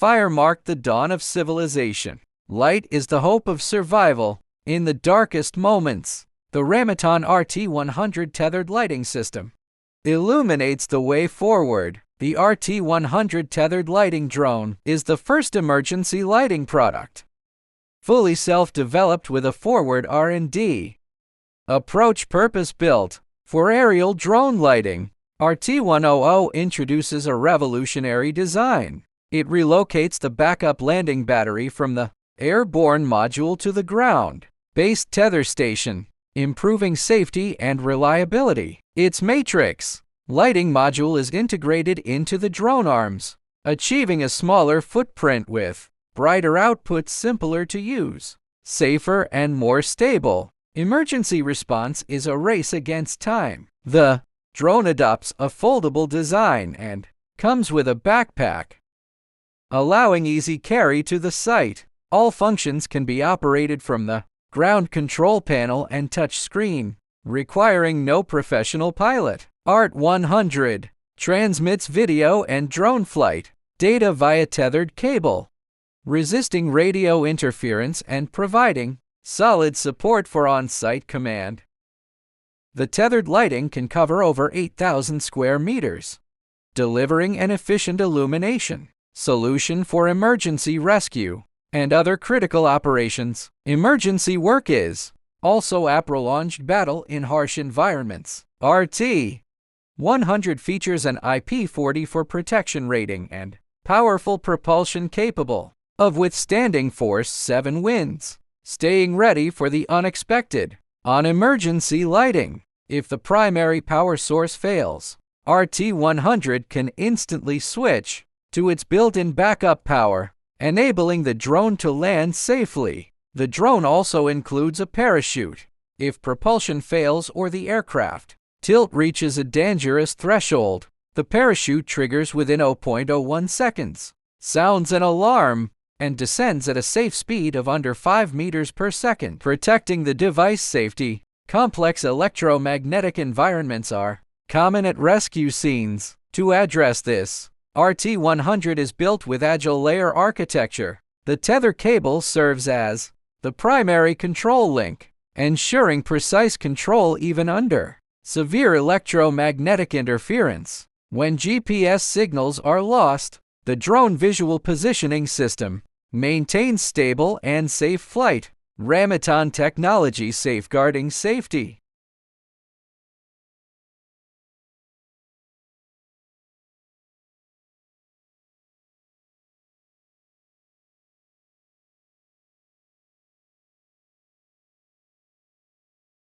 Fire marked the dawn of civilization. Light is the hope of survival in the darkest moments. The Ramoton RT100 tethered lighting system illuminates the way forward. The RT100 tethered lighting drone is the first emergency lighting product, fully self-developed with a forward R&D approach purpose-built for aerial drone lighting. RT100 introduces a revolutionary design. It relocates the backup landing battery from the airborne module to the ground-based tether station, improving safety and reliability. Its matrix lighting module is integrated into the drone arms, achieving a smaller footprint with brighter output, simpler to use, safer and more stable. Emergency response is a race against time. The drone adopts a foldable design and comes with a backpack, allowing easy carry to the site. All functions can be operated from the ground control panel and touch screen, requiring no professional pilot. RT100 transmits video and drone flight data via tethered cable, resisting radio interference and providing solid support for on-site command. The tethered lighting can cover over 8,000 square meters, delivering an efficient illumination solution for emergency rescue and other critical operations. Emergency work is also a prolonged battle in harsh environments. RT100 features an IP40 for protection rating and powerful propulsion capable of withstanding force 7 winds, staying ready for the unexpected. On emergency lighting, if the primary power source fails, RT100 can instantly switch to its built-in backup power, enabling the drone to land safely. The drone also includes a parachute. If propulsion fails or the aircraft tilt reaches a dangerous threshold, the parachute triggers within 0.01 seconds, sounds an alarm, and descends at a safe speed of under 5 meters per second, protecting the device safety. Complex electromagnetic environments are common at rescue scenes. To address this, RT100 is built with agile layer architecture. The tether cable serves as the primary control link, ensuring precise control even under severe electromagnetic interference. When GPS signals are lost, the drone visual positioning system maintains stable and safe flight. Ramoton Technology, safeguarding safety.